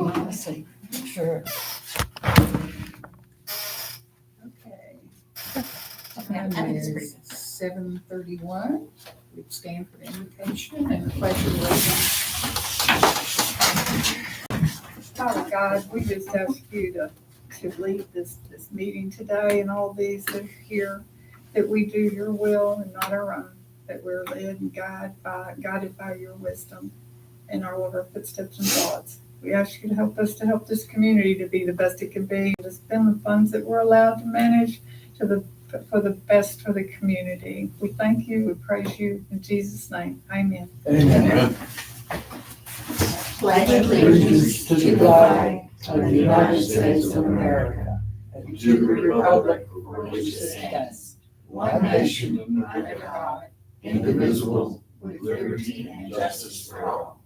Oh, let's see. Sure. Okay. Yeah, Time that is pretty is good. 7:31. We stand for the invocation and the pledge of allegiance. Father God, we just ask you to lead this meeting today and all these that are here, that we do your will and not our own, that we're led and guided by your wisdom in all of our footsteps and thoughts. We ask you to help us to help this community to be the best it can be, to spend the funds that we're allowed to manage for the best for the community. We thank you, we praise you in Jesus' name. Amen. Amen. Pledge allegiance to the flag of the United States of America and to the republic for which it stands, one nation under God, indivisible, with liberty and justice for all.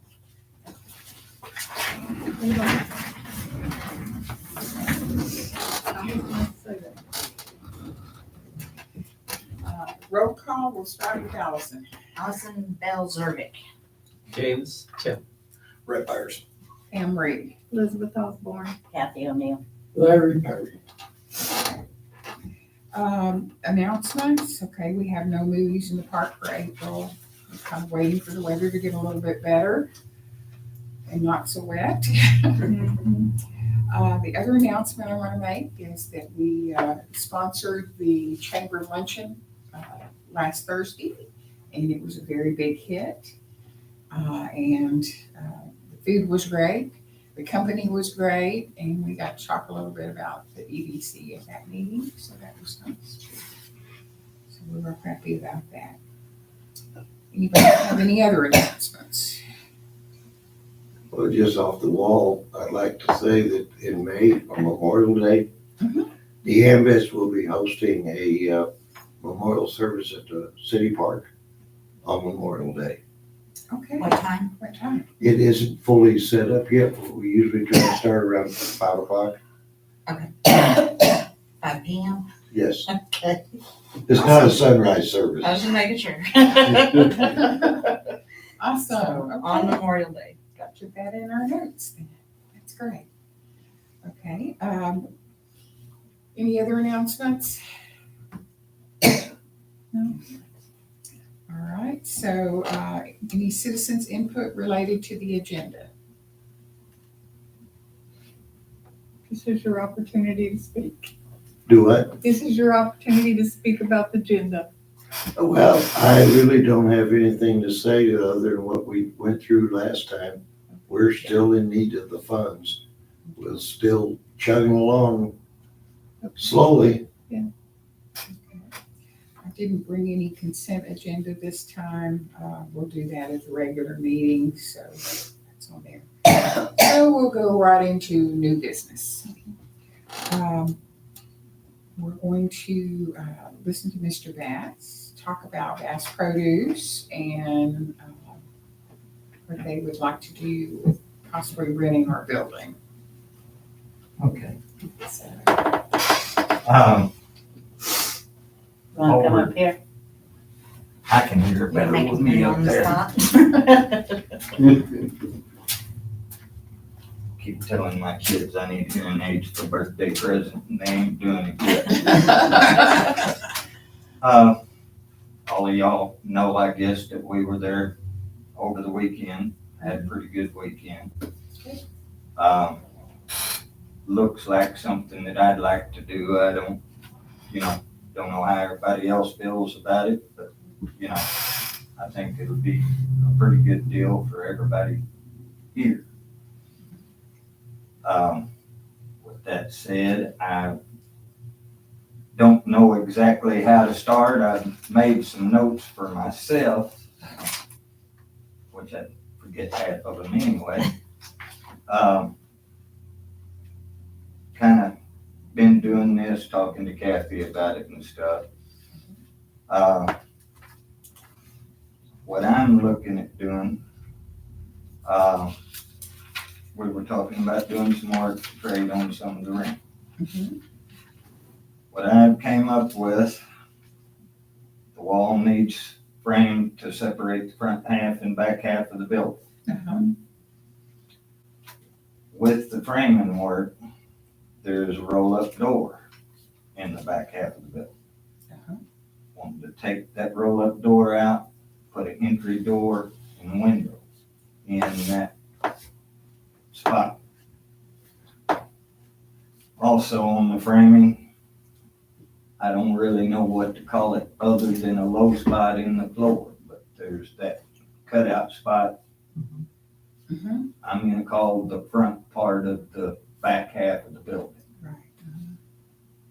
Roll call, we'll start with Allison. Allison Bell Zervik. James Tim. Brett Byers. Pam Reed. Elizabeth Osborne. Kathy O'Neill. Larry Perry. Announcements, okay, we have no movies in the park for April. We're kind of waiting for the weather to get a little bit better and not so wet. The other announcement I want to make is that we sponsored the chamber luncheon last Thursday, and it was a very big hit. And the food was great, the company was great, and we got to talk a little bit about the EDC at that meeting, so that was nice too. So we were happy about that. Anybody have any other announcements? Well, just off the wall, I'd like to say that in May, on Memorial Day, the Ambest will be hosting a memorial service at the city park on Memorial Day. Okay, What time? what time? It isn't fully set up yet, but we usually try to start around 5 o'clock. 5 p.m. Yes, Okay. it's not a sunrise service. I was just making sure. Awesome, On okay. Memorial Day. Got to put that in our notes. That's great. Okay, any other announcements? No? All right, so, any citizens' input related to the agenda? This is your opportunity to speak. Do what? This is your opportunity to speak about the agenda. Well, I really don't have anything to say other than what we went through last time. We're still in need of the funds. We're still chugging along slowly. I didn't bring any consent agenda this time. We'll do that at the regular meeting, so that's on there. So we'll go right into new business. We're going to listen to Mr. Bass talk about Bass Produce and what they would like to do with possibly renting our building. Okay. So, Want to come up here? I can hear You're better with making me me up on the there. spot. Keep telling my kids I need hearing aids for birthday present, and they ain't doing it yet. All of y'all know, I guess, that we were there over the weekend, had a pretty good weekend. Looks like something that I'd like to do. I don't know how everybody else feels about it, but, I think it'll be a pretty good deal for everybody here. With that said, I don't know exactly how to start. I've made some notes for myself, which I forget half of them anyway. Kind of been doing this, talking to Kathy about it and stuff. What I'm looking at doing, we were talking about doing some more trade on some of the rent. What I came up with, the wall needs framed to separate the front half and back half of the building. with the framing work, there's a roll-up door in the back half of the building. Wanted to take that roll-up door out, put an entry door and window in that spot. Also on the framing, I don't really know what to call it other than a low spot in the floor, but there's that cutout spot. I'm gonna call the front part of the back half of the building.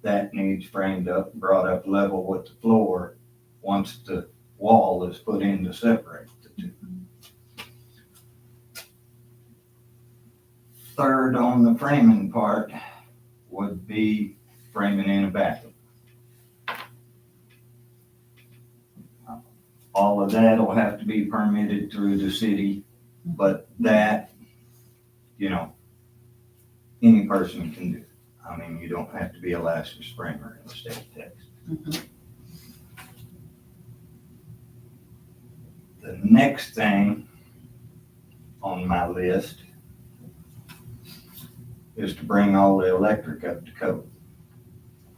That needs framed up, brought up level with the floor once the wall is put in to separate the two. Third on the framing part would be framing in a bathroom. All of that will have to be permitted through the city, but that, you know, any person can do. I mean, you don't have to be a licensed framer in the state of Texas. The next thing on my list is to bring all the electric up to code.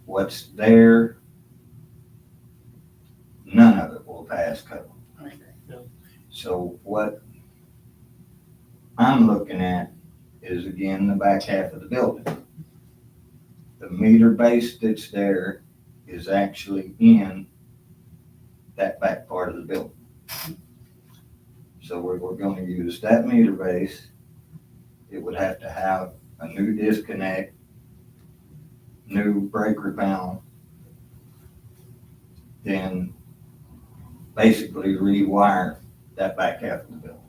What's there, none of it will pass code. So what I'm looking at is, again, the back half of the building. The meter base that's there is actually in that back part of the building. So we're gonna use that meter base. It would have to have a new disconnect, new breaker panel, then basically rewire that back half of the building.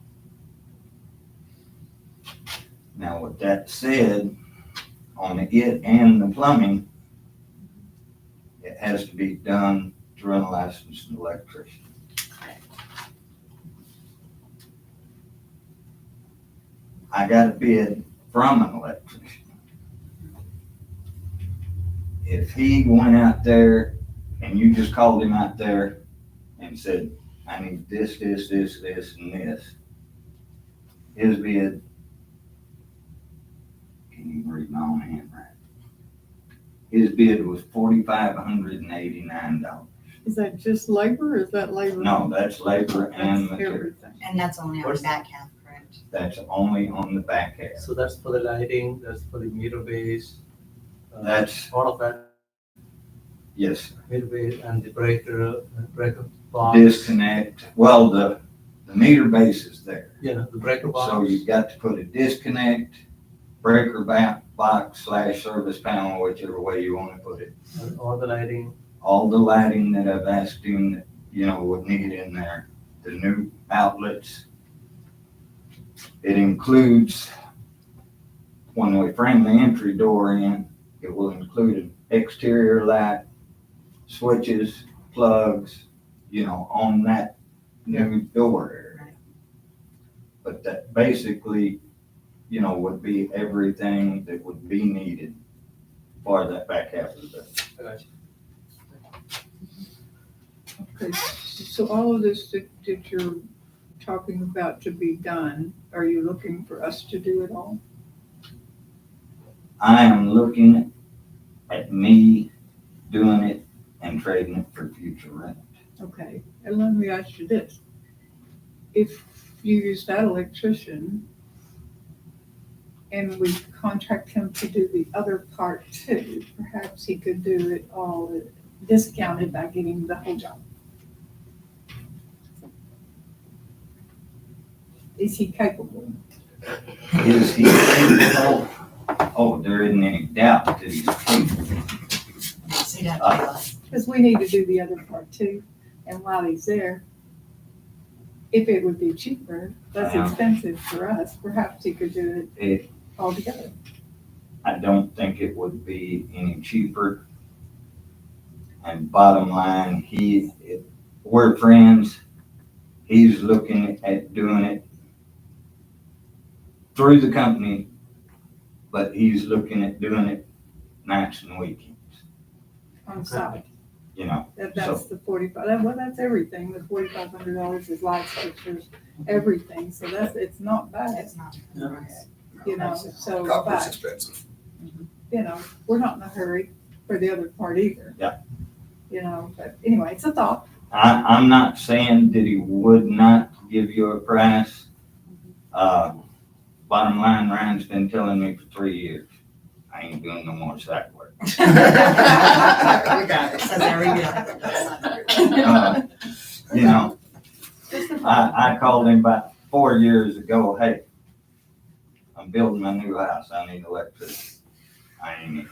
Now, with that said, on it and the plumbing, it has to be done through a licensed electrician. I got a bid from an electrician. If he went out there and you just called him out there and said, I need this, and this, his bid, can you read my own handwriting? His bid was $4,589. Is that just labor or is that labor? No, that's labor and That's material. everything. And that's only on the What's- back half, correct? That's only on the back half. So that's for the lighting, that's for the meter base. That's- all of that, Yes, meter base and the breaker box. disconnect. Well, the meter base is there. Yeah, the breaker box. So you've got to put a disconnect, breaker box / service panel, whichever way you want to put it. And all the lighting. All the lighting that I've asked him, that, you know, would need in there, the new outlets. It includes, when we frame the entry door in, it will include an exterior light, switches, plugs, you know, on that new door area. But that basically, you know, would be everything that would be needed for that back half of the building. I got you. Okay, so all of this that you're talking about to be done, are you looking for us to do it all? I am looking at me doing it and trading it for future rent. Okay, and let me ask you this. If you use that electrician and we contract him to do the other part too, perhaps he could do it all discounted by getting the whole job. Is he capable? Is he capable? Oh, there isn't any doubt that he's capable. So you'd have to tell us. Because we need to do the other part too, and while he's there, if it would be cheaper, less Uh-huh. expensive for us, perhaps he could do it It, all together. I don't think it would be any cheaper. And bottom line, we're friends. He's looking at doing it through the company, but he's looking at doing it nights and weekends, On site. you know. That's the 45, well, that's everything, the $4,500 is lights, pictures, everything, so it's not bad. It's not. Yeah. Right. you know, so, Copper's but, expensive. you know, we're not in a hurry for the other part either. Yeah. You know, but anyway, it's a thought. I'm not saying that he would not give you a price. Bottom line, Ryan's been telling me for 3 years, I ain't doing no more site work. We got it, so there we go. You know, I called him about 4 years ago, hey, I'm building my new house, I need electricity. I ain't,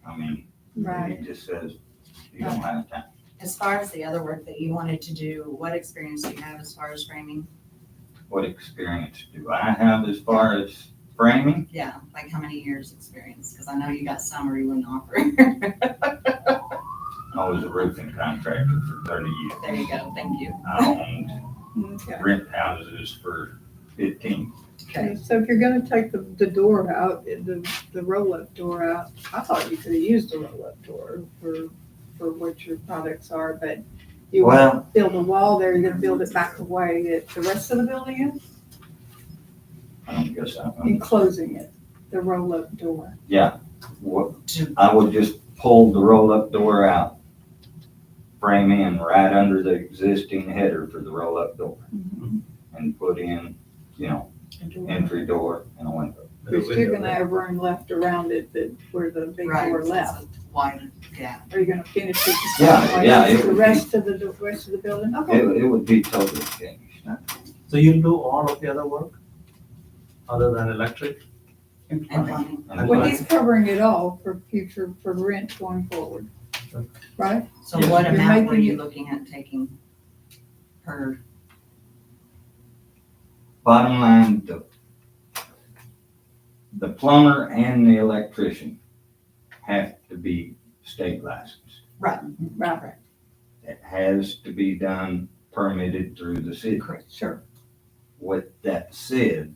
I mean, Right. he just says, you don't have time. As far as the other work that you wanted to do, what experience do you have as far as framing? What experience do I have as far as framing? Yeah, like how many years experience? Because I know you got some or you wouldn't offer. I was a roofing contractor for 30 years. There you go, thank you. I owned Okay. rent houses for 15. Okay, so if you're gonna take the door out, the roll-up door out, I thought you could have used a roll-up door for what your products are, but you want Well, to build a wall there, you're gonna build it back the way that the rest of the building is, I don't guess I'm, enclosing it, the roll-up door. I would just pull the roll-up door out, frame in right under the existing header for the roll-up door, and put in, you know, entry door and a window. You're still gonna have room left around it where the big Right, door so left. it's a wide gap. Are you gonna finish it the Yeah, same way yeah, as it the would rest of the building? Okay. It would be totally finished. So you'll do all of the other work other than electric? And plumbing. And Well, like- he's covering it all for future, for rent going forward, right? So Yeah. what You're amount were making you it- looking at taking per? Bottom line, the plumber and the electrician have to be state licensed. Right. It has to be done permitted through the city. Correct. Sure. With that said,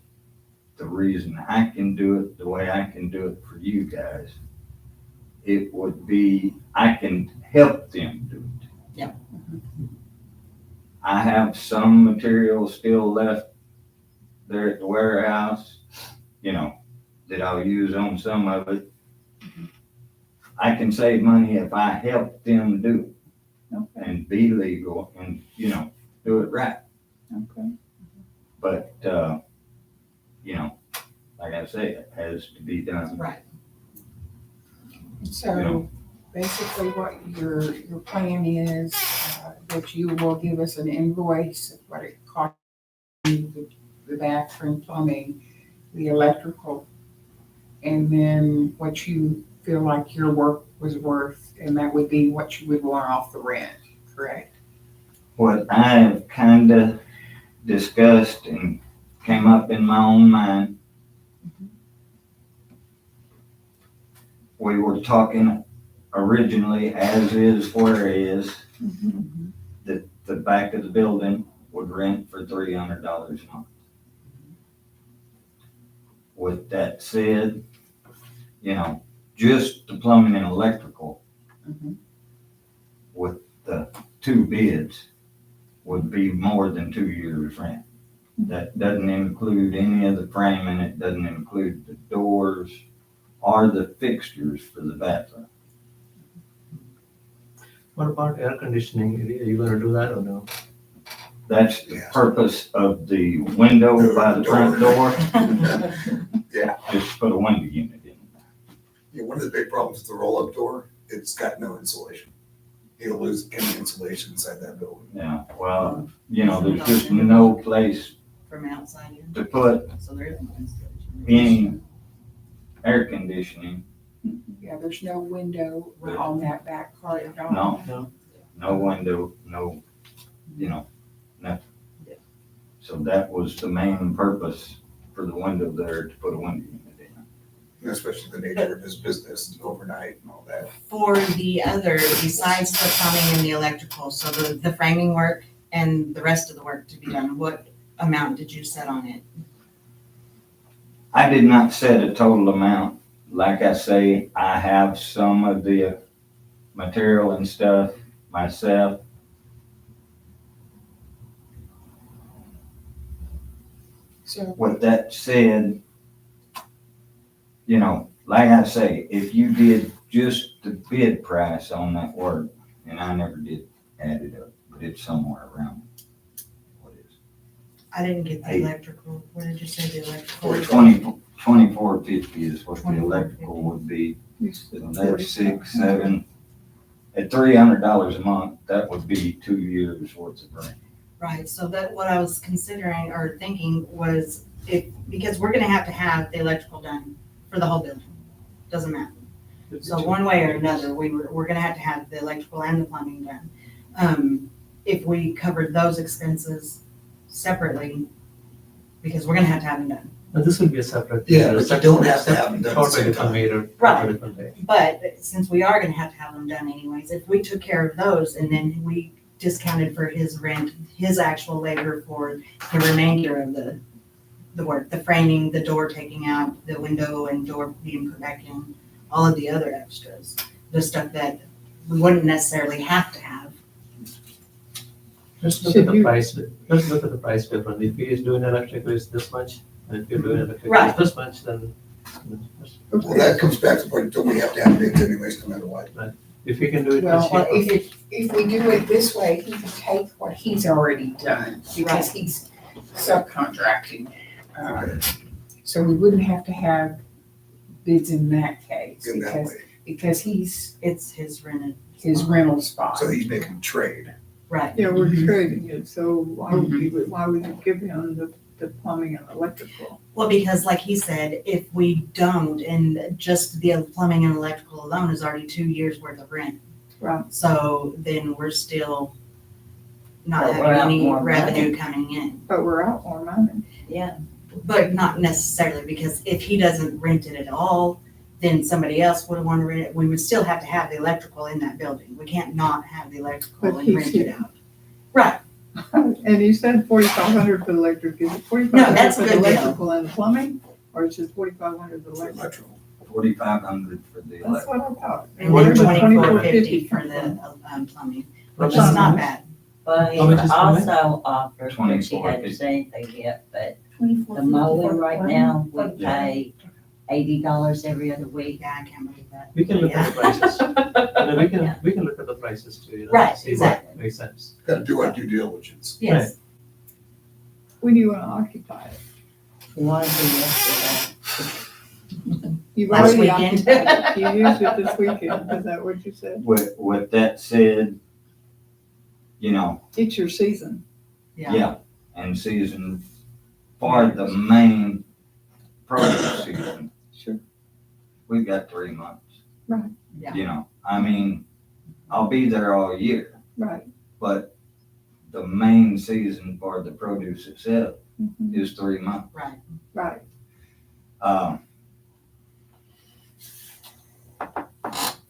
the reason I can do it the way I can do it for you guys, it would be, I can help them do it. Yeah. I have some material still left there at the warehouse, you know, that I'll use on some of it. I can save money if I help them do it Okay, and be legal and, you know, do it right. okay. But, you know, like I say, it has to be done. Right. So basically what your plan is, that you will give us an invoice of what it cost you, the bathroom, plumbing, the electrical, and then what you feel like your work was worth, and that would be what you would want off the rent, correct? What I have kind of discussed and came up in my own mind, we were talking originally as is where is, that the back of the building would rent for $300 a month. With that said, you know, just the plumbing and electrical with the 2 bids would be more than 2 years rent. That doesn't include any of the framing, it doesn't include the doors or the fixtures for the bathroom. What about air conditioning? Are you gonna do that or no? That's the purpose of the window by the front door, Yeah. just put a window unit in. Yeah, one of the big problems with the roll-up door, it's got no insulation. You'll lose any insulation inside that building. Yeah, well, you know, there's just no place From outside in, to put so there is no installation. any air conditioning. Yeah, there's no window on that back part at all. No, no window, no, you know, nothing. Yeah. So that was the main purpose for the window there, to put a window unit in. Especially the nature of his business overnight and all that. For the other, besides the plumbing and the electrical, so the framing work and the rest of the work to be done, what amount did you set on it? I did not set a total amount. Like I say, I have some of the material and stuff myself. So, With that said, you know, like I say, if you did just the bid price on that work, and I never did add it up, but it's somewhere around, what is I didn't get the Hey. electrical. What did you say the electrical? it? 2450 is what the electrical would be. So that's 6, 7, at $300 a month, that would be 2 years worth of rent. Right, so that, what I was considering or thinking was because we're gonna have the electrical done for the whole building. Doesn't matter. So one way or another, we're gonna have the electrical and the plumbing done. If we covered those expenses separately, because we're gonna have to have them done. And this will be a separate. Yeah, but you don't have to have them done at the same time. Right. A different day. But since we are gonna have to have them done anyways, if we took care of those and then we discounted for his rent, his actual labor for the remainder of the work, the framing, the door taking out, the window and door being put back in, all of the other extras, the stuff that we wouldn't necessarily have to have. Let's look Should at the you- price, let's look at the price difference. If he is doing electrical, it's this much, and if you're doing electrical, Right. it's this much, then Well, that comes back to what we have to have bids anyways, no matter what. if you can do it Well, much cheaper. if we do it this way, he can take what he's already done, because he's subcontracting. So we wouldn't have to have bids in that case, In that way. because he's It's his rented, his rental spot. So he's making trade. right. Yeah, we're trading it, so why would you give him the plumbing and electrical? Well, because like he said, if we don't, and just the plumbing and electrical alone is already 2 years worth of rent. Right. So then we're still not But we're having out any more revenue coming in. But we're out more money. Yeah, But not necessarily, because if he doesn't rent it at all, then somebody else would want to rent it. We would still have to have the electrical in that building. We can't not have the electrical But and he's rent it here. out. Right, And you said 4,500 for the electric, is it No, 4,500 that's for a the good deal. electrical and the plumbing? Or it's just 4,500 for the electric? Electrical. 4,500 for the That's electrical. what I thought. and Where then did the 2450 for come from? the plumbing, How which much is is not it? bad. but he How much is plumbing? also offered, which he hadn't said anything yet, but the mowing right now, we pay $80 every other week. Yeah, I can't believe that. We can look at the prices. We can look at the prices too, you know, Right, see what exactly. makes sense. Gotta do our due diligence. Yes, When do you want to occupy it? One of them yesterday. You've Last already weekend. occupied it. You used it this weekend, is that what you said? With that said, you know, It's your season. yeah. yeah, and season for the main produce season, Sure. we've got 3 months. Right. Yeah. You know, I mean, I'll be there all year, Right. but the main season for the produce itself Mhm. is 3 months. Right. Right.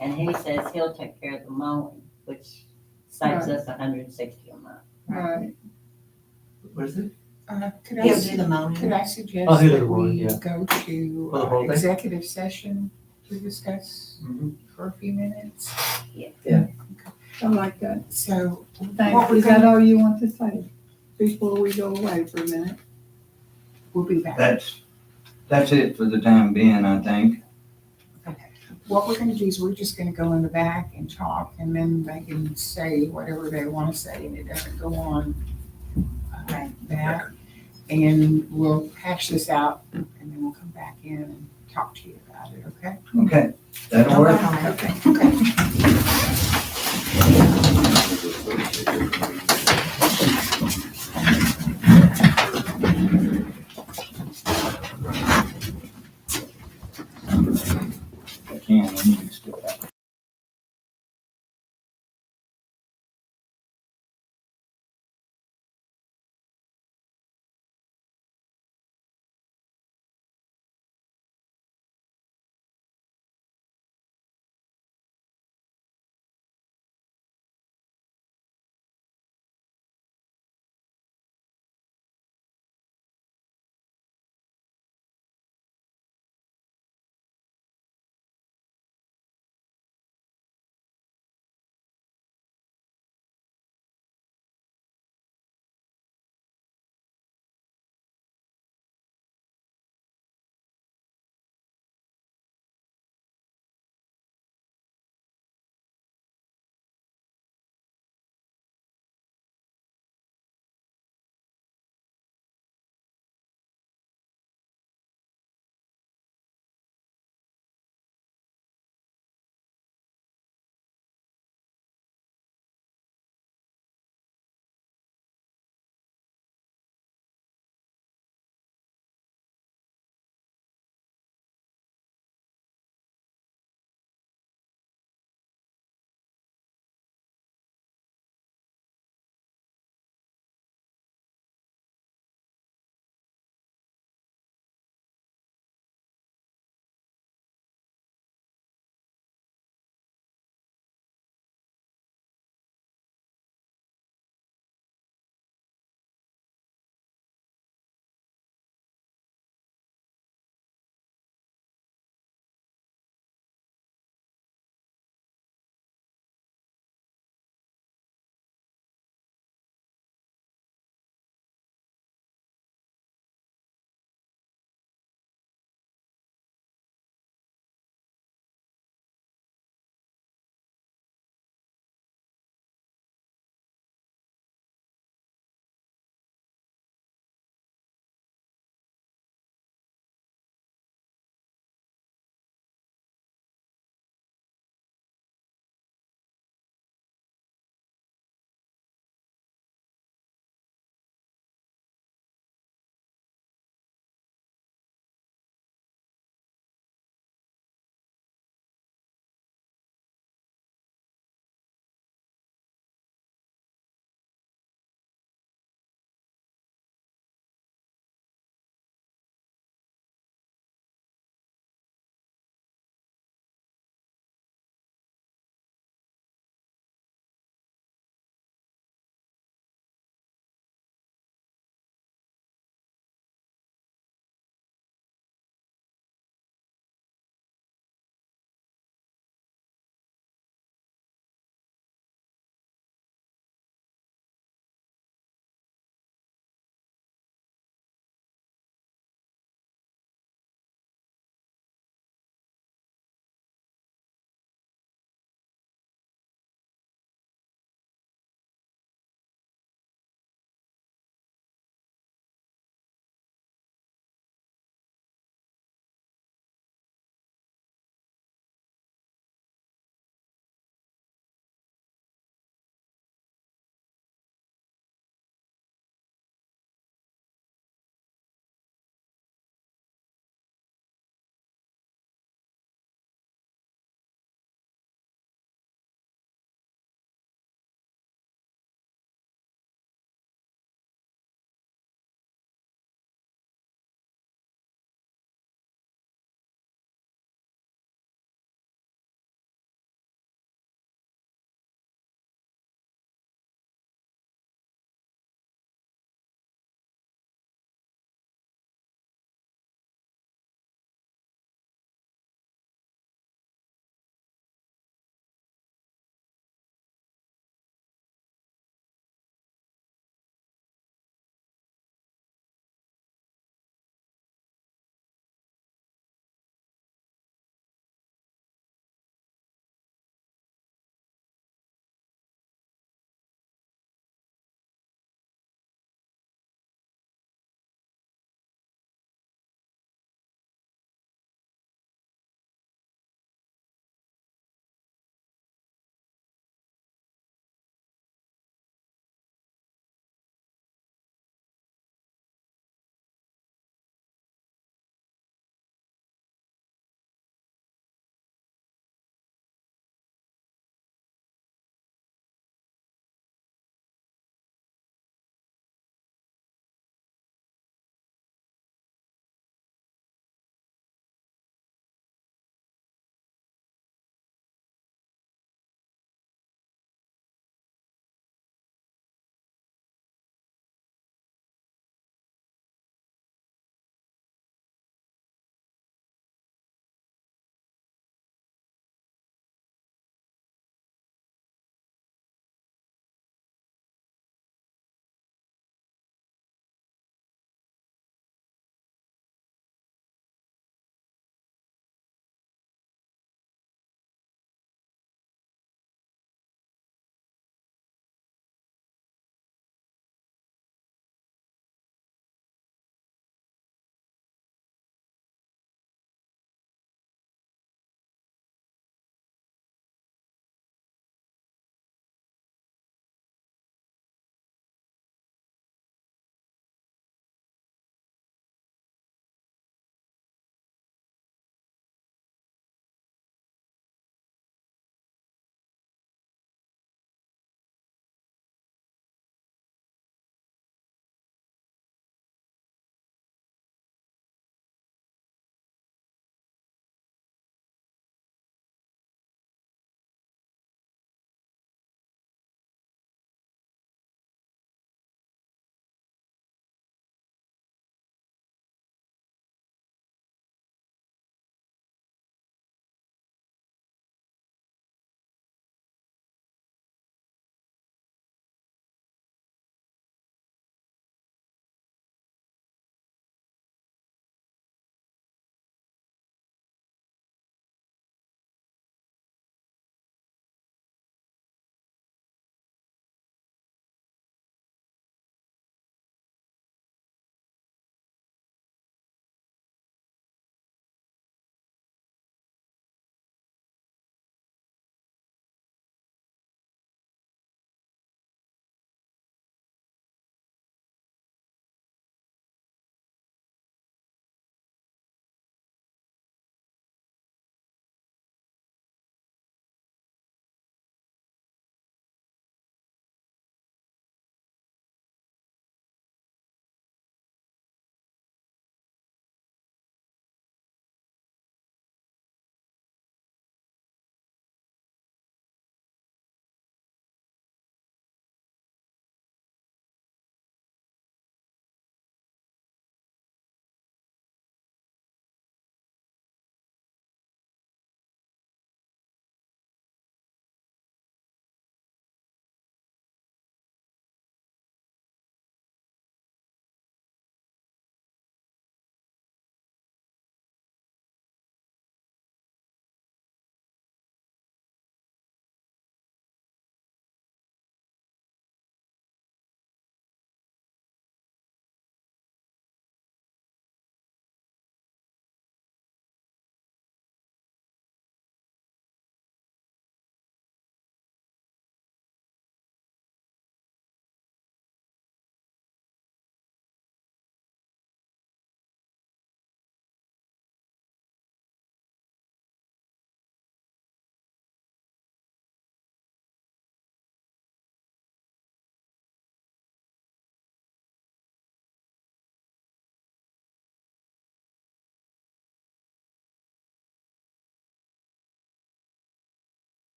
And he says he'll take care of the mowing, which saves us $160 a month. Right. What is it? Could I, He'll do the mowing. could I suggest Oh, he'll do that the mowing, we yeah. go to For the whole thing? executive session to discuss Mhm. for a few minutes? I like that. So, Thanks. Is that all you want to say before we go away for a minute? we'll be back. That's it for the time being, I think. What we're gonna do is we're just gonna go in the back and talk, and then they can say whatever they wanna say, and it doesn't go on Right. that. And we'll hash this out, and then we'll come back in and talk to you about it, okay? Okay, that'll work. Okay, okay. I can, I need to step back.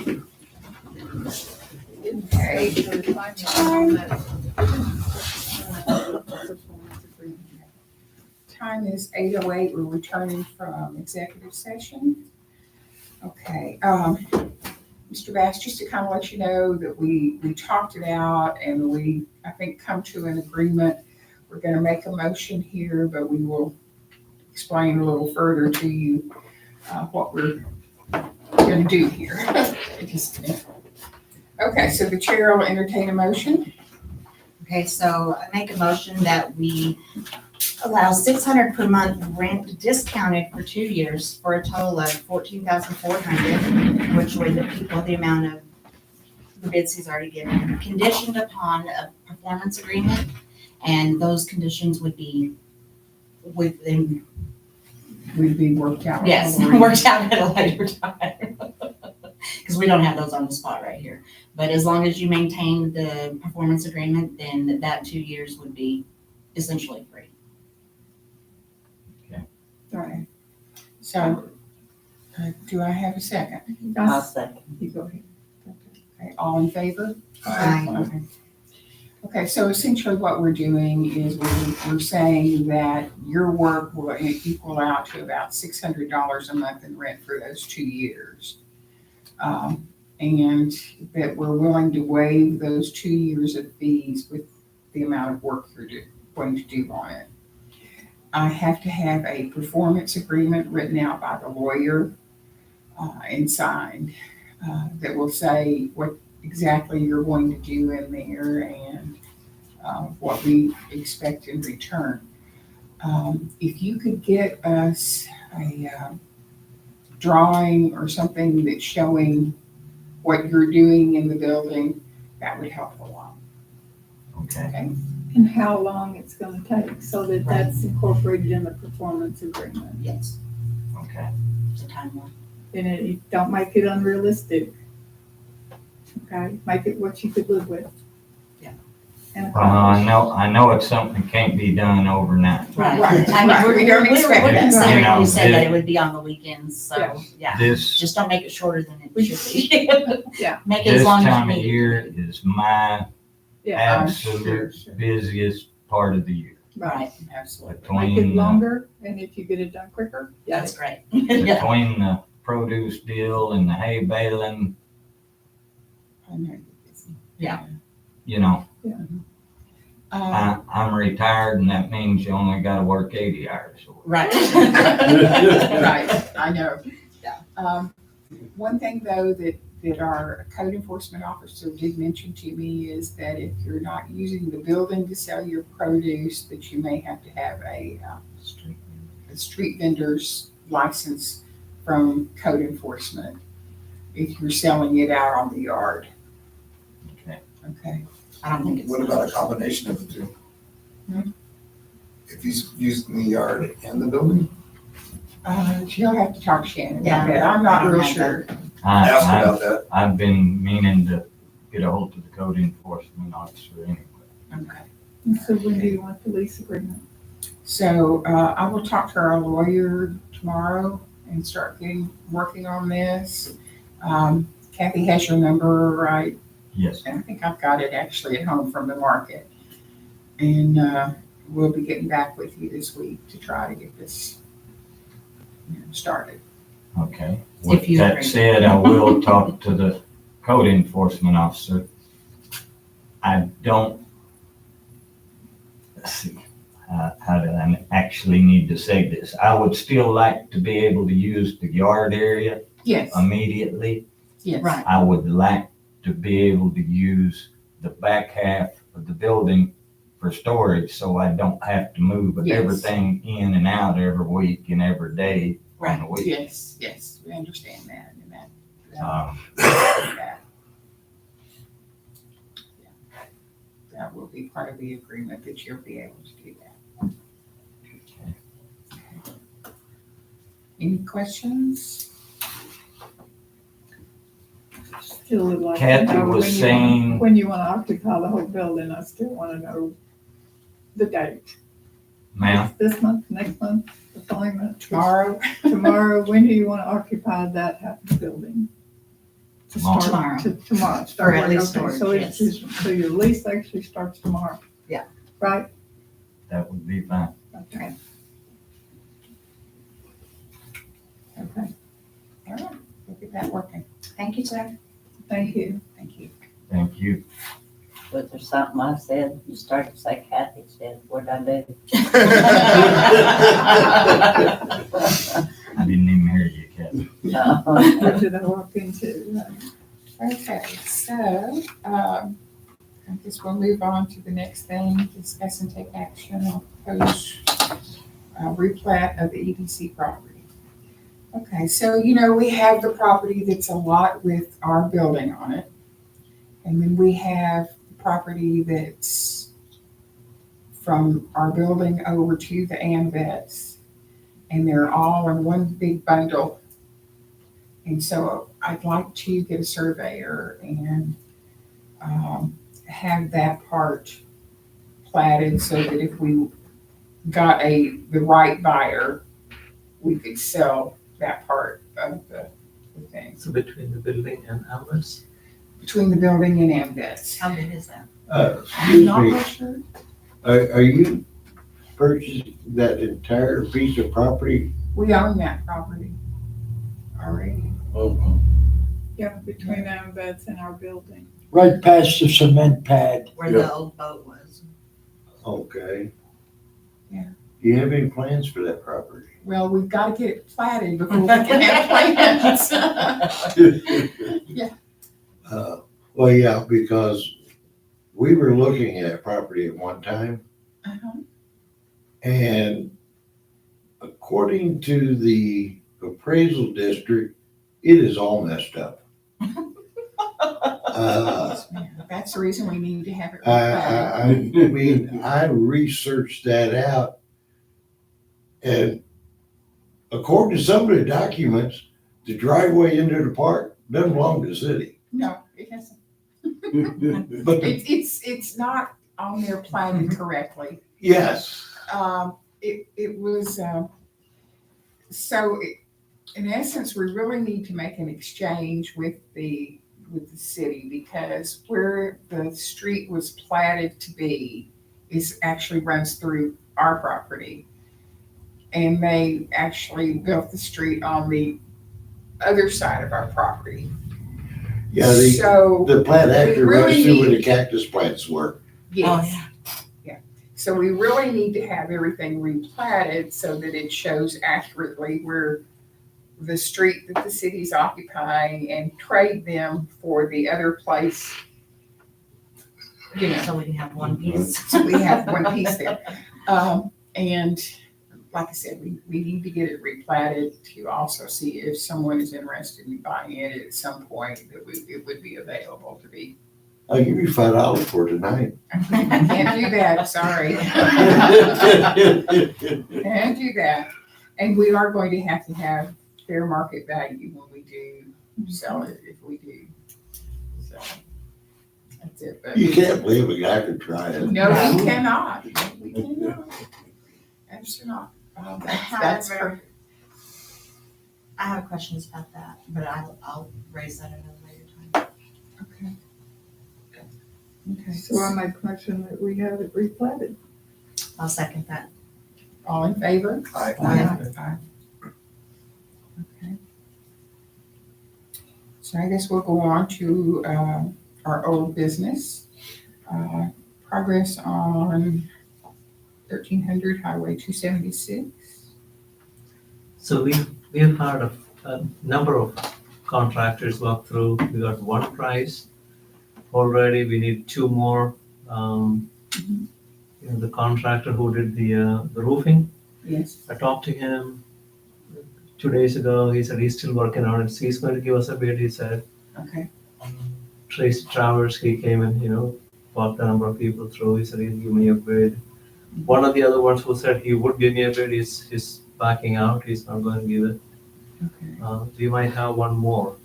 Okay. Time is 8:08. We're returning from executive session. Okay, Mr. Bass, just to kind of let you know that we talked it out and we, I think, come to an agreement. We're gonna make a motion here, but we will explain a little further to you, what we're gonna do here. Just a minute. Okay, so the chair will entertain a motion. Okay, so I make a motion that we allow $600 per month rent discounted for 2 years for a total of $14,400, which would equal the amount of the bids he's already given, conditioned upon a performance agreement. And those conditions would be within, Would be worked out. yes, worked out at a later time. Because we don't have those on the spot right here. But as long as you maintain the performance agreement, then that 2 years would be essentially free. Right. So, do I have a second? I'll second. You go ahead. Okay, all in favor? Aye. Okay. Okay, so essentially what we're doing is we're saying that your work will equal out to about $600 a month in rent for those 2 years. And that we're willing to waive those 2 years of fees with the amount of work you're going to do on it. I have to have a performance agreement written out by the lawyer and signed that will say what exactly you're going to do in there and what we expect in return. If you could get us a drawing or something that's showing what you're doing in the building, that would help a lot. Okay. And how long it's gonna take, so that that's incorporated in the performance agreement. Yes, Okay. it's a timeline. And you don't make it unrealistic. Okay, make it what you could live with. Yeah. And I know it's something that can't be done overnight. Right. Right. I mean, Right. We don't expect we're that. considering, You know, you said that this- it would be on the weekends, so, yeah. This, Just don't make it shorter than it We- should be. Yeah. Make it as this long as you time of need it. year is my Yeah, absolute Sure. busiest part of the year. right. Absolutely. Make it Between, longer, and if you get it done quicker, yeah. That's great. Yeah. between the produce deal and the hay baling, I know you're busy. Yeah. you know, Uh, I'm retired and that means you only gotta work 80 hours a week. Right. Right, I know. Yeah. One thing though that our code enforcement officer did mention to me is that if you're not using the building to sell your produce, that you may have to have a street vendor's license from code enforcement if you're selling it out on the yard. Okay. Okay. I don't think it's. What about a combination of the two? If he's using the yard and the building? You'll have to talk to Shannon Yeah. about that. I'm not real sure. Ask I, about that. I've been meaning to get a hold of the code enforcement officer anyway. Okay. So when do you want the lease agreement? So I will talk to our lawyer tomorrow and start working on this. Kathy has your number, right? Yes. And I think I've got it actually at home from the market. And we'll be getting back with you this week to try to get this started. Okay. If With you that agree. said, I will talk to the code enforcement officer. I don't, let's see, how do I actually need to say this? I would still like to be able to use the yard area Yes, immediately. yes. Right. I would like to be able to use the back half of the building for storage, so I don't have to move Yes. everything in and out every week and every day on the week. Yes, we understand that and that. Um, that. Yeah. That will be part of the agreement that you'll be able to do that. Any questions? Still would like to Kathy know was when you saying- when you wanna occupy the whole building. I still wanna know the date. Ma'am, This month, next month, the following month, Tomorrow? tomorrow, when do you wanna occupy that half of the building? To start- Tomorrow. Tomorrow. Or start at work, least okay, storage, so so your lease actually starts tomorrow? Yeah. Right? That would be fine. Okay. Okay, All right, we'll get that working. Thank you, sir. thank you. Thank you. Thank you. Was there something I said? You started to say Kathy said, what'd I do? I didn't even hear you, Kathy. No. What did I walk into? Okay, so, I guess we'll move on to the next thing, discuss and take action on proposed replat of the EDC property. Okay, so, we have the property that's a lot with our building on it. And then we have the property that's from our building over to the AMVets. And they're all in one big bundle. And so I'd like to get a surveyor and have that part platted so that if we got the right buyer, we could sell that part of the thing. So between the building and Amherst? Between the building and AMVets. How big is that? Excuse Not me, real sure. are you purchasing that entire piece of property? We own that property already. Oh, Yeah, between them vets and our building. right past the cement pad. Where the old boat was. Okay. Yeah. Do you have any plans for that property? Well, we've got to get it platted before we can have plans. Yeah. Well, yeah, because we were looking at property at one time, Uh-huh. and according to the appraisal district, it is all messed up. That's the reason we need to have it I replatted. mean, I researched that out, and according to some of the documents, the driveway into the park doesn't belong to the city. No, it doesn't. But It's not on there platted correctly. yes, It was, so in essence, we really need to make an exchange with the city because where the street was platted to be actually runs through our property. And they actually built the street on the other side of our property. yeah, So, the plant actually We really runs through where need- the cactus plants were. yes. yeah. So we really need to have everything replatted so that it shows accurately where the street that the city's occupying and trade them for the other place. So we can have one piece. So we have one piece there. And like I said, we need to get it replatted to also see if someone is interested in buying it at some point that it would be available to be. I'll give you $5 for tonight. Can't do that, sorry. Can't do that. And we are going to have fair market value when we do sell it, if we do. So, that's it. But You can't believe a guy could try it. no, we cannot. We cannot. Absolutely not. That's However, I have questions about that, but I'll raise that at a later time. okay. Okay. So I make a motion that we have it replatted. I'll second that. All in favor? Aye. Aye. Okay. So I guess we'll go on to our old business. Progress on 1300 Highway 276. So we have had a number of contractors walk through. We got one price already. We need two more. The contractor who did the roofing, Yes. I talked to him 2 days ago. He said he's still working on it. So he's going to give us a bid, he said. Okay. Tracy Travers, he came and, walked a number of people through. He said he'll give me a bid. One of the other ones who said he would give me a bid, he's backing out. He's not going to give it. Okay. We might have one more.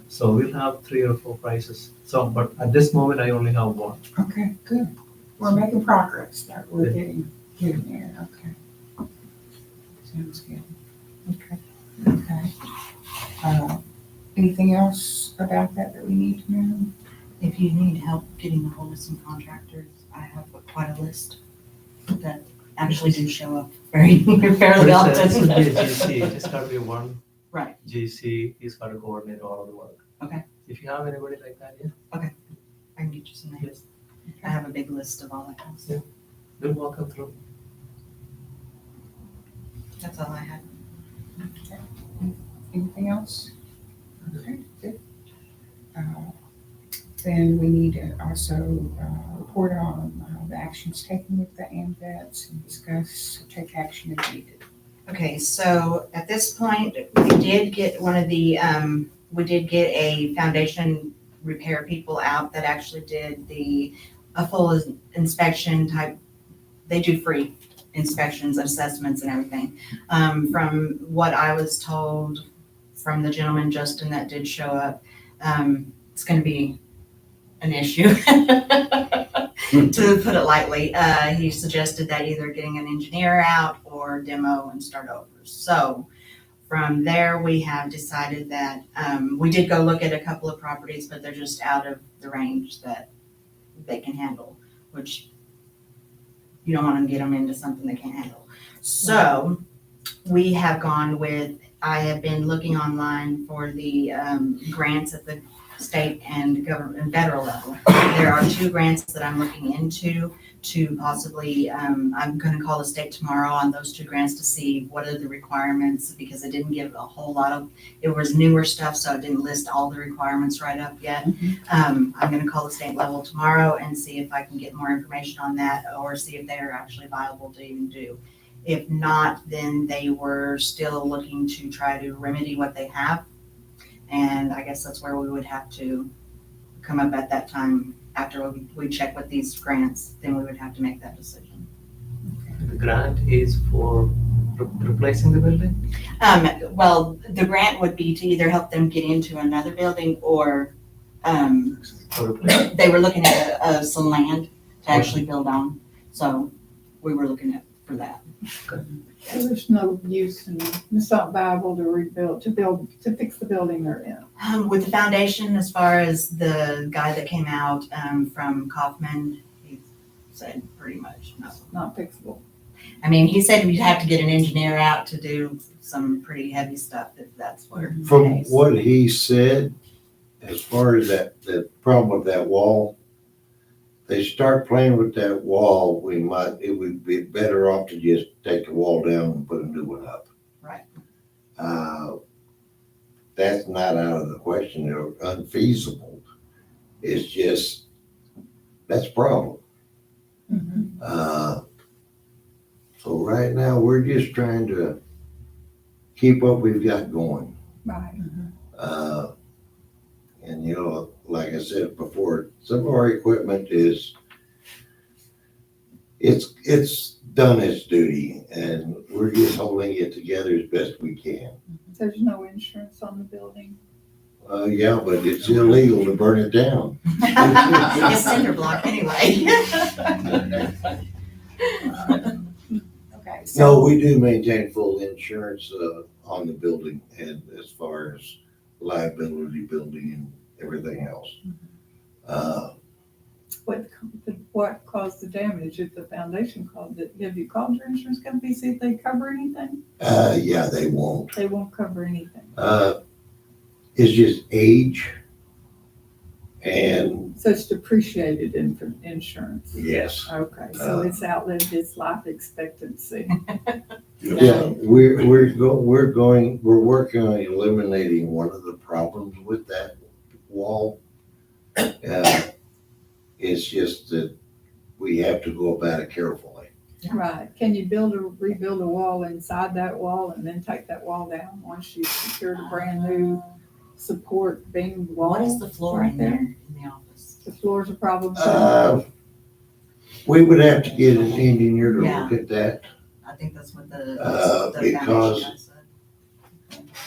So we'll have 3 or 4 prices. So, but at this moment, I only have one. Okay, good. We're making progress. That we're getting there. Okay. Sounds good. Okay. Okay. Anything else about that we need to know? If you need help getting a hold of some contractors, I have quite a list that actually do show up fairly But it should be a often. GC, it just gotta be one. Right. GC, he's gotta coordinate all of the work. Okay. If you have anybody like that, yeah, I can get you some names. I have a big list of all that kind of stuff. we'll walk them through. That's all I had. Anything else? Okay, good. Then we need to also report on the actions taken with the AMVets and discuss, take action if needed. Okay, so at this point, we did get a foundation repair people out that actually did a full inspection type. They do free inspections, assessments and everything. From what I was told from the gentleman, Justin, that did show up, it's gonna be an issue, to put it lightly. He suggested that either getting an engineer out or demo and start over. So from there, we have decided that, we did go look at a couple of properties, but they're just out of the range that they can handle, which you don't want to get them into something they can't handle. So we have gone with, I have been looking online for the grants at the state and government and federal level. There are 2 grants that I'm looking into to possibly, I'm gonna call the state tomorrow on those 2 grants to see what are the requirements, because it didn't give a whole lot of, it was newer stuff, so it didn't list all the requirements right up yet. I'm gonna call the state level tomorrow and see if I can get more information on that, or see if they are actually viable to even do. If not, then they were still looking to try to remedy what they have. And I guess that's where we would have to come up at that time. After we check with these grants, then we would have to make that decision. The grant is for replacing the building? Well, the grant would be to either help them get into another building or, For replacing? they were looking at some land to actually build on. So we were looking at for that. So there's no use and it's not viable to rebuild, to fix the building they're in. With the foundation, as far as the guy that came out from Kaufman, he said pretty much no. Not fixable. I mean, he said we'd have to get an engineer out to do some pretty heavy stuff if that's where. From what he said, as far as the problem with that wall, they start playing with that wall, it would be better off to just take the wall down and put a new one up. Right. That's not out of the question, or unfeasible. It's just, that's a problem. So right now, we're just trying to keep what we've got going. Right. And you know, like I said before, some of our equipment it's done its duty, and we're just holding it together as best we can. There's no insurance on the building. Yeah, but it's illegal to burn it down. It's cinder block anyway. Okay, No, so, we do maintain full insurance on the building, and as far as liability building and everything else. What caused the damage? If the foundation caused it, have you called your insurance company, see if they cover anything? Yeah, they won't. They won't cover anything. It's just age, and So it's depreciated in insurance. yes. Okay, so it's outlived its life expectancy. Yeah, we're working on eliminating one of the problems with that wall. It's just that we have to go about it carefully. Right. Can you rebuild a wall inside that wall and then take that wall down once you've secured a brand new support beam wall? What is the floor right in there in the office? The floor's a problem too. We would have to get an engineer to Yeah. look at that. I think that's what the Because- foundation guy said.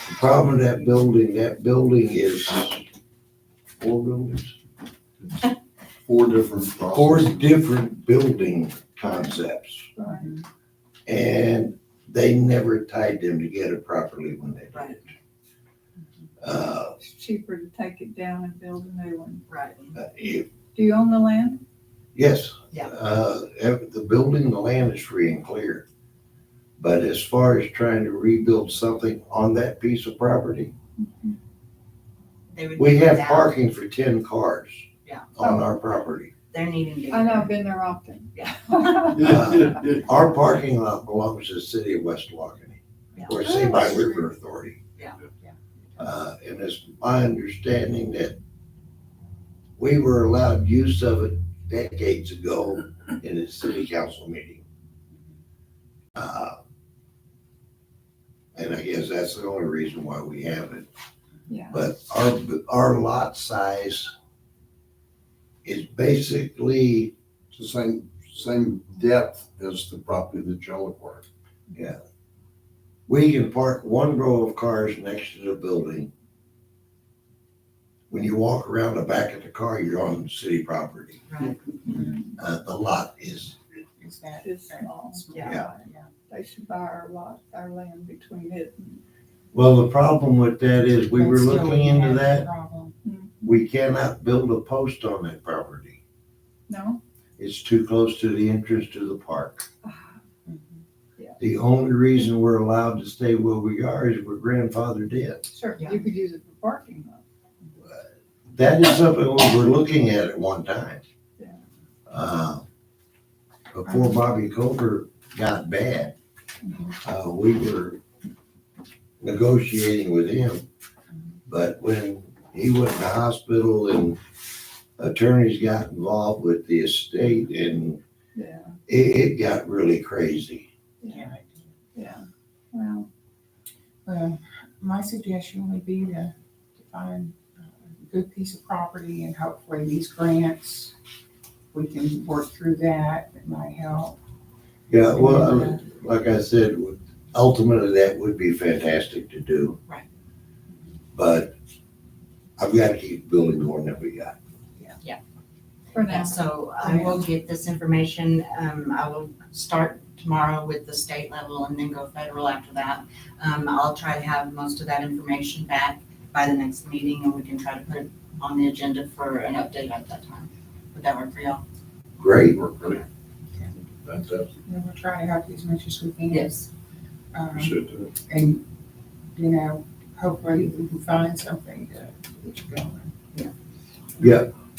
The problem with that building is 4 buildings. 4 different 4 different building concepts, Right. and they never tied them together properly when they did Right. it. It's cheaper to take it down and build a new one. Right. If, Do you own the land? yes. Yeah. The building, the land is free and clear. But as far as trying to rebuild something on that piece of property, They would we need have that. parking for 10 cars Yeah. on our property. They're needing to. I know, I've been there often. Our parking lot belongs to the city of West Tawakoni, Yeah. or Seaby River Authority. Yeah. And it's my understanding that we were allowed use of it decades ago in a city council meeting. And I guess that's the only reason why we have it. Yeah. But our lot size is basically, It's the same depth as the property that y'all acquired. we can park one row of cars next to the building. When you walk around the back of the car, you're on city property. Right. The lot is, Is that? It's small. Yeah. They should buy our lot, our land between it and. well, the problem with that is we were But still, looking into have a that. problem. We cannot build a post on that property. No? It's too close to the entrance to the park. Yeah. The only reason we're allowed to stay where we are is we're grandfathered in. Sure, Yeah. you could use it for parking though. That is something we were looking at one time. Yeah. Before Bobby Coker got bad, we were negotiating with him. But when he went to the hospital and attorneys got involved with the estate and Yeah, it got really crazy. yeah, yeah. Well, Well, my suggestion would be to find a good piece of property and hopefully these grants, we can work through that. It might help. Yeah, well, like I said, ultimately that would be fantastic to do. Right. But I've got to keep building the one that we got. for now. And so I will get this information. I will start tomorrow with the state level and then go federal after that. I'll try to have most of that information back by the next meeting and we can try to put it on the agenda for an update at that time. Would that work for y'all? Great. Worked great. Fantastic. And we'll try to help you as much as we can. Yes. Appreciate that. And, you know, hopefully we can find something to get you going.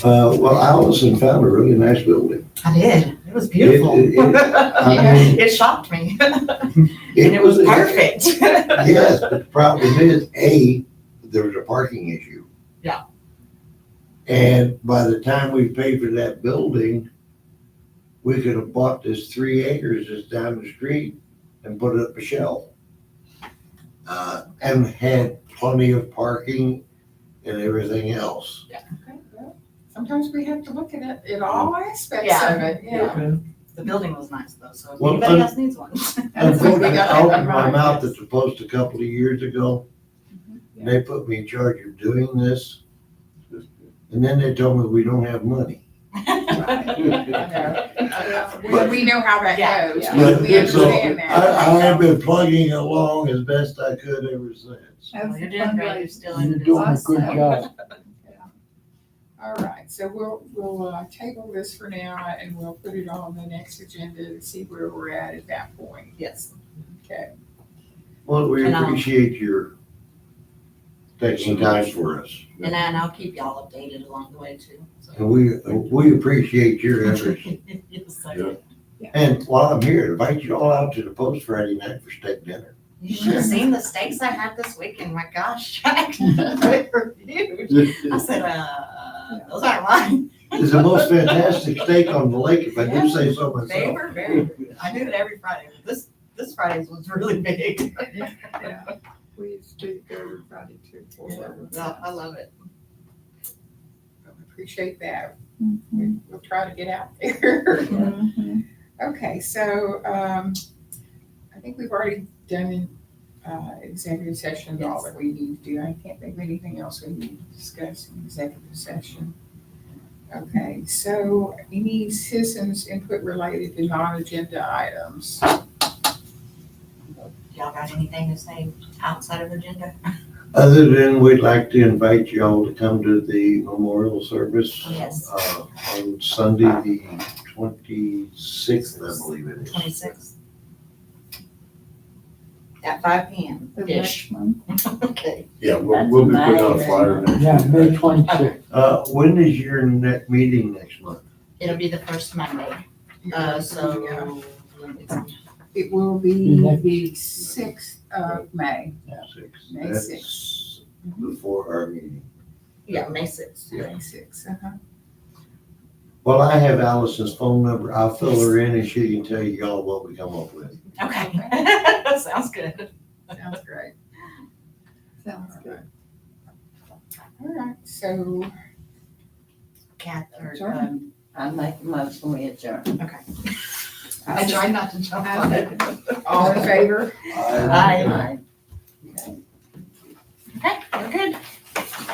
Well, Allison found a really nice building. I did. It was beautiful. I mean, It shocked me. And it was perfect. Yes, but the problem is, there was a parking issue. Yeah. And by the time we paid for that building, we could have bought this 3 acres just down the street and put up a shelf. And had plenty of parking and everything else. Okay, well, sometimes we have to look at it in all aspects Yeah. of it, yeah. The building was nice though, so if Well, anybody else needs one. Unfortunately, I opened my mouth at the post a couple of years ago. And they put me in charge of doing this. And then they told me we don't have money. We know how that Yeah. goes. But We so understand that. I have been plugging along as best I could ever since. Have Well, you're some doing great. You're fundraising. still in You're the doing a business. good Awesome. job. All right, so we'll table this for now and we'll put it on the next agenda to see where we're at that point. Yes. Okay. Well, we And I'll- appreciate your taking time for us. And then I'll keep y'all updated along the way too. So. And we appreciate your efforts. Yes, I Yeah. do. And while I'm here, invite you all out to the post Friday night for steak dinner. You should have seen the steaks I had this weekend. My gosh, they were huge. I said, those aren't mine. It's the most fantastic steak on the lake, if I do say so They myself. were very good. I do it every Friday, but this Friday's was really big. Yeah, we used to go every Friday too. Yeah, I love it. Appreciate that. Mhm. We'll try to get out there. Mhm. Okay, so, I think we've already done, executive session, all that we need to do. I can't think of anything else we need to discuss in executive session. Okay, so any citizens input related to non-agenda items? Y'all got anything to say outside of agenda? Other than we'd like to invite you all to come to the memorial service. Yes. On Sunday, the 26th, I believe it is. 26th. At 5 p.m. The ish. next month. Okay. Yeah, That's we'll be putting out a amazing. flyer next Yeah, week. May 26th. When is your meeting next month? It'll be the first Monday. So let me see. It will be the 6th of May. May That's 6th. before our meeting. Yeah, May 6th. May 6th, Well, I have Allison's phone number. I'll fill her in and she can tell you all what we come up with. Okay. Sounds good. Sounds great. Sounds good. All right, so, Kath, or, Adjourn. I make a motion, we adjourn. I tried not to jump on it. all in favor? Aye. Okay, we're good.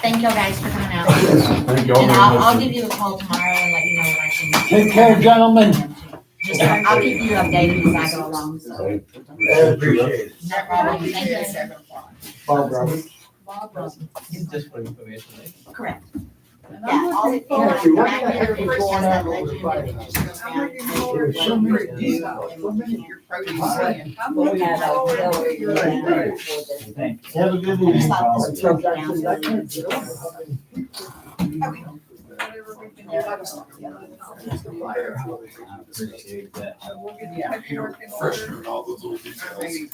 Thank y'all guys for coming out. Thank y'all And very I'll much. give you a call tomorrow and let you know what I can. Take care, gentlemen. Just, I'll keep you updated as I go along, so. Appreciate it. No problem, thank At you. 7 o'clock. Bob Roberts. Bob Rosen. It's just for information, right? Correct. And Yeah, I'm all looking it, forward like, to back what the there, heck is it going has that on over legend and it just goes I'm down. looking forward to So many your things, So many of your produce in. I'm We looking had forward to auxiliary your down for this. Thank Have a good I just evening. thought this was really Actually, I down. can't get over. whatever we can do. Let us know. I appreciate that. We'll get the paperwork in order. Freshener and all those little details.